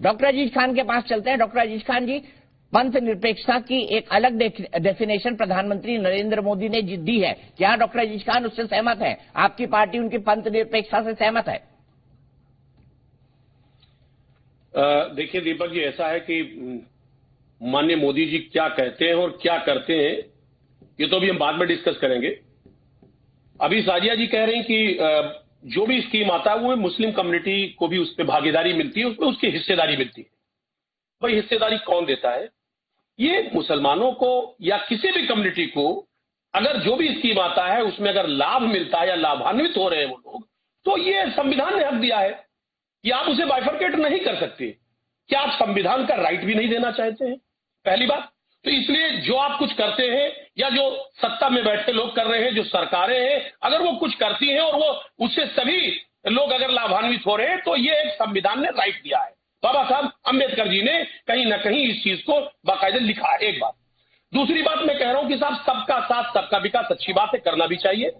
Doctor अजीज खान के पास चलते हैं। डॉक्टर अजीज खान जी, पंथ निरपेक्षता की एक अलग डेफिनेशन प्रधानमंत्री नरेंद्र मोदी ने दी है, क्या डॉक्टर अजीज खान उससे सहमत है? आपकी पार्टी उनकी पंथ निरपेक्षता से सहमत है? देखिए दीपक जी, ऐसा है कि माननीय मोदी जी क्या कहते हैं और क्या करते हैं ये तो अभी हम बाद में डिस्कस करेंगे। अभी साजिया जी कह रही हैं कि जो भी स्कीम आता है वो मुस्लिम कम्युनिटी को भी उस पर भागीदारी मिलती है, उसमें उसकी हिस्सेदारी मिलती है। भाई हिस्सेदारी कौन देता है? ये मुसलमानों को या किसी भी कम्युनिटी को अगर जो भी स्कीम आता है उसमें अगर लाभ मिलता है या लाभान्वित हो रहे हैं वो लोग, तो ये संविधान ने हक दिया है कि आप उसे बाइफरकेट नहीं कर सकते। क्या आप संविधान का राइट भी नहीं देना चाहते हैं? पहली बात तो इसलिए जो आप कुछ करते हैं या जो सत्ता में बैठे लोग कर रहे हैं, जो सरकारें हैं, अगर वो कुछ करती हैं और वो उससे सभी लोग अगर लाभान्वित हो रहे हैं तो ये एक संविधान ने राइट दिया है। बाबा साहब अम्बेडकर जी ने कहीं ना कहीं इस चीज को बाकायदे लिखा है। एक बात। दूसरी बात मैं कह रहा हूं कि साहब सबका साथ सबका विकास अच्छी बात है, करना भी चाहिए,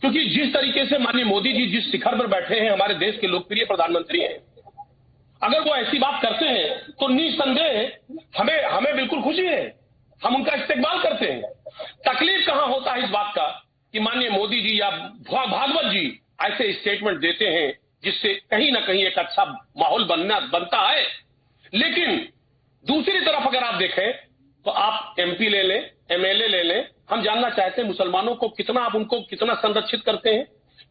क्योंकि जिस तरीके से माननीय मोदी जी जिस शिखर पर बैठे हैं, हमारे देश के लोकप्रिय प्रधानमंत्री हैं, अगर वो ऐसी बात करते हैं तो निसंदेह हमें बिल्कुल खुशी है, हम उनका इस्तेकबाल करते हैं। तकलीफ कहां होता है इस बात का कि माननीय मोदी जी या भागवत जी ऐसे स्टेटमेंट देते हैं जिससे कहीं ना कहीं एक अच्छा माहौल बनता है। लेकिन दूसरी तरफ अगर आप देखें तो आप एमपी ले लें, एमएलए ले लें, हम जानना चाहते हैं मुसलमानों को कितना आप उनको कितना संरक्षित करते हैं,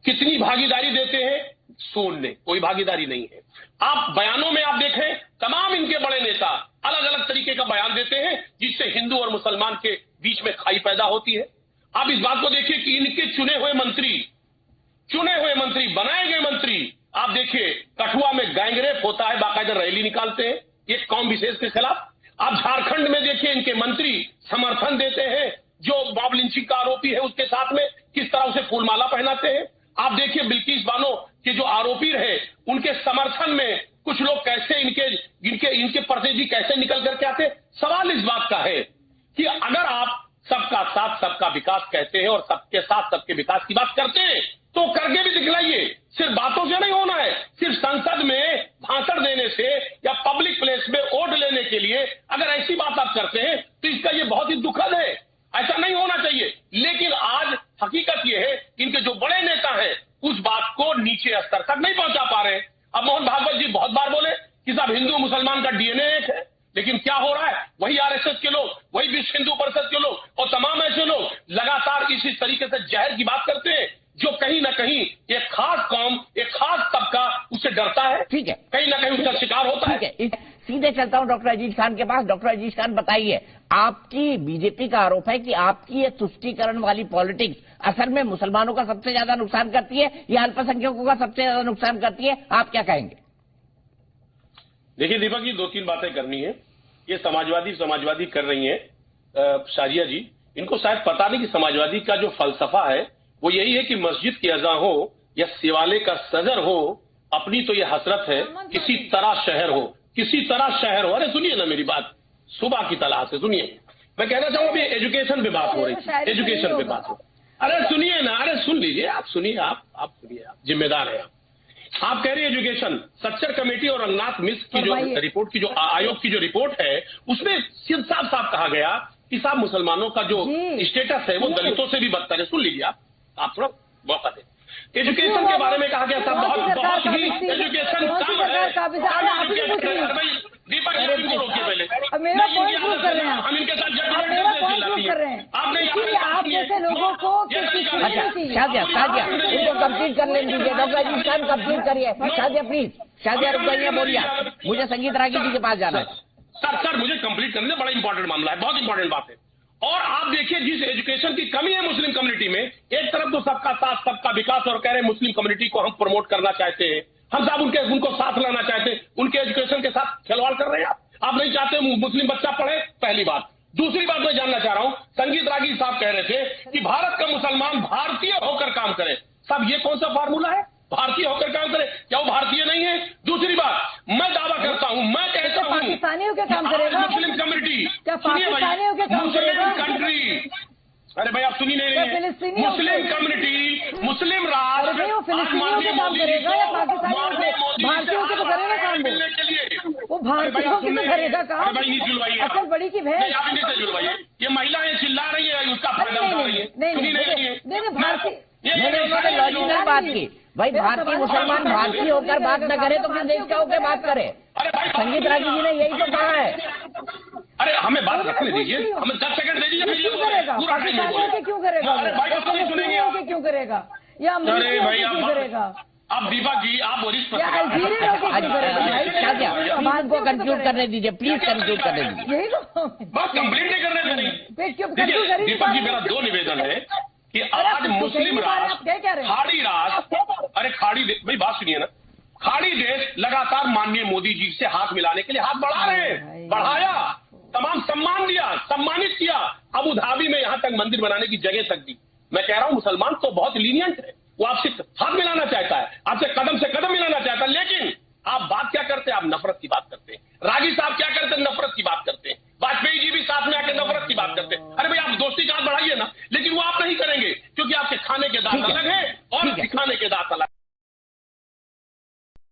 कितनी भागीदारी देते हैं? शून्य, कोई भागीदारी नहीं है। आप बयानों में आप देखें तमाम इनके बड़े नेता अलग अलग तरीके का बयान देते हैं जिससे हिंदू और मुसलमान के बीच में खाई पैदा होती है। आप इस बात को देखिए कि इनके चुने हुए मंत्री बनाए गए मंत्री, आप देखिए कठुआ में गैंगरेप होता है, बाकायदा रैली निकालते हैं एक कौम विशेष के खिलाफ। आप झारखंड में देखिए इनके मंत्री समर्थन देते हैं जो मॉब लिंचिंग का आरोपी है उसके साथ में किस तरह उसे फूलमाला पहनाते हैं। आप देखिए बिल्किस बानो के जो आरोपी रहे उनके समर्थन में कुछ लोग कैसे इनके प्रतिनिधि कैसे निकल करके आते। सवाल इस बात का है कि अगर आप सबका साथ सबका विकास कहते हैं और सबके साथ सबके विकास की बात करते हैं तो करके भी दिखलाइए, सिर्फ बातों से नहीं होना है। सिर्फ संसद में भाषण देने से या पब्लिक प्लेस में वोट लेने के लिए अगर ऐसी बात आप करते हैं तो इसका ये बहुत ही दुखद है, ऐसा नहीं होना चाहिए। लेकिन आज हकीकत ये है इनके जो बड़े नेता हैं उस बात को नीचे स्तर तक नहीं पहुंचा पा रहे। अब मोहन भागवत जी बहुत बार बोले कि साहब हिंदू मुसलमान का डीएनए एक है, लेकिन क्या हो रहा है? वही आरएसएस के लोग, वही विश्व हिंदू परिषद के लोग और तमाम ऐसे लोग लगातार इसी तरीके से जहर की बात करते हैं जो कहीं ना कहीं एक खास कौम, एक खास तबका उससे डरता है। ठीक है, कहीं ना कहीं उसका शिकार होता है। सीधे चलता हूं डॉक्टर अजीज खान के पास। डॉक्टर अजीज खान बताइए, आपकी बीजेपी का आरोप है कि आपकी ये तुष्टीकरण वाली पॉलिटिक्स असल में मुसलमानों का सबसे ज्यादा नुकसान करती है या अल्पसंख्यकों का सबसे ज्यादा नुकसान करती है, आप क्या कहेंगे? देखिए दीपक जी, दो तीन बातें करनी है। ये समाजवादी कर रही हैं शाजिया जी, इनको शायद पता नहीं कि समाजवादी का जो फलसफा है वो यही है कि मस्जिद की अज़ां हो या शिवालय का सजर हो, अपनी तो ये हसरत है किसी तरह शहर हो, किसी तरह शहर हो। अरे सुनिए ना मेरी बात, सुबह की तलाश से सुनिए। मैं कहना चाहूंगा अभी एजुकेशन पे बात हो रही थी, एजुकेशन पे बात हो। अरे सुनिए ना, अरे सुन लीजिए, आप सुनिए, आप सुनिए, आप जिम्मेदार हैं। आप कह रहे हैं एजुकेशन, सच्चर कमेटी और रंगनाथ मिश्र की जो रिपोर्ट की जो आयोग की जो रिपोर्ट है उसमें साफ साफ कहा गया कि साहब मुसलमानों का जो स्टेटस है वो दलितों से भी बदतर है। सुन लीजिए आप थोड़ा मौका दें। एजुकेशन के बारे में कहा गया था बहुत ही एजुकेशन कम है। दीपक इनको रोकिए पहले, हम इनके साथ आप जैसे लोगों को इनको कंप्लीट कर लेने दीजिए। डॉक्टर अजीज खान कंप्लीट करिए। शाजिया प्लीज, शाजिया रुक जाइए, बोलिए, मुझे संगीत रागी जी के पास जाना है। सर मुझे कंप्लीट करने में बड़ा इंपॉर्टेंट मामला है, बहुत इंपॉर्टेंट बात है। और आप देखिए जिस एजुकेशन की कमी है मुस्लिम कम्युनिटी में, एक तरफ तो सबका साथ सबका विकास और कह रहे हैं मुस्लिम कम्युनिटी को हम प्रमोट करना चाहते हैं, हम साहब उनको साथ लाना चाहते हैं, उनके एजुकेशन के साथ खिलवाड़ कर रहे हैं आप नहीं चाहते मुस्लिम बच्चा पढ़े, पहली बात। दूसरी बात मैं जानना चाह रहा हूं, संगीत रागी साहब कह रहे थे कि भारत का मुसलमान भारतीय होकर काम करे। साहब ये कौन सा फार्मूला है? भारतीय होकर काम करे, क्या वो भारतीय नहीं है? दूसरी बात मैं दावा करता हूं, मैं कहता हूं पाकिस्तानियों के काम करेगा मुस्लिम कम्युनिटी, पाकिस्तानियों के काम करेगा कंट्री। अरे भाई आप सुनी नहीं रही है, मुस्लिम कम्युनिटी, मुस्लिम राष्ट्र फिलिस्तीनियों के काम करेगा या पाकिस्तानियों के, भारतीयों के तो करेगा काम मिलने के लिए वो भारतीयों की तो करेगा काम। अरे भाई नहीं जुलवाइए आप। असल बड़ी की भैंस। नहीं, आप इन्हीं से जुलवाइए। ये महिलाएं चिल्ला रही है, उसका फायदा उठा रही है। नहीं सुनी नहीं रही है। भारतीय मैंने उन्होंने लॉजिकल बात की। भाई भारतीय मुसलमान भारतीय होकर बात न करे तो किस देश का होकर बात करे? अरे भाई संगीत रागी जी ने यही तो कहा है। अरे हमें बात रखने दीजिए, हमें 10 सेकंड दे दीजिए। क्यों करेगा? पाकिस्तानियों के क्यों करेगा? अरे भाई बात नहीं सुनेंगे आप। क्यों करेगा? या अरे अमरीकियों भाई के क्यों करेगा? आप दीपक जी, आप वरिष्ठ या अल्जीरिया के क्यों करेगा? क्या क्या प्लीज को कंक्लूड करने दीजिए, प्लीज कंक्लूड करने दीजिए। यही तो बस कंप्लेंट नहीं करने देनी। देखिए दीपक जी, मेरा दो निवेदन है कि आज मुस्लिम राष्ट्र खाड़ी राष्ट्र, अरे खाड़ी भाई बात सुनिए ना, खाड़ी देश लगातार माननीय मोदी जी से हाथ मिलाने के लिए हाथ बढ़ा रहे हैं, बढ़ाया, तमाम सम्मान दिया, सम्मानित किया, अबू धाबी में यहां तक मंदिर बनाने की जगह तक दी। मैं कह रहा हूं मुसलमान तो बहुत लीनियंट है, वो आपसे हाथ मिलाना चाहता है, आपसे कदम से कदम मिलाना चाहता है, लेकिन आप बात क्या करते हैं? आप नफरत की बात करते हैं। रागी साहब क्या करते हैं? नफरत की बात करते हैं। वाजपेयी जी भी साथ में आके नफरत की बात करते हैं। अरे भाई आप दोस्ती का हाथ बढ़ाइए ना, लेकिन वो आप नहीं करेंगे क्योंकि आपके खाने के दांत अलग हैं,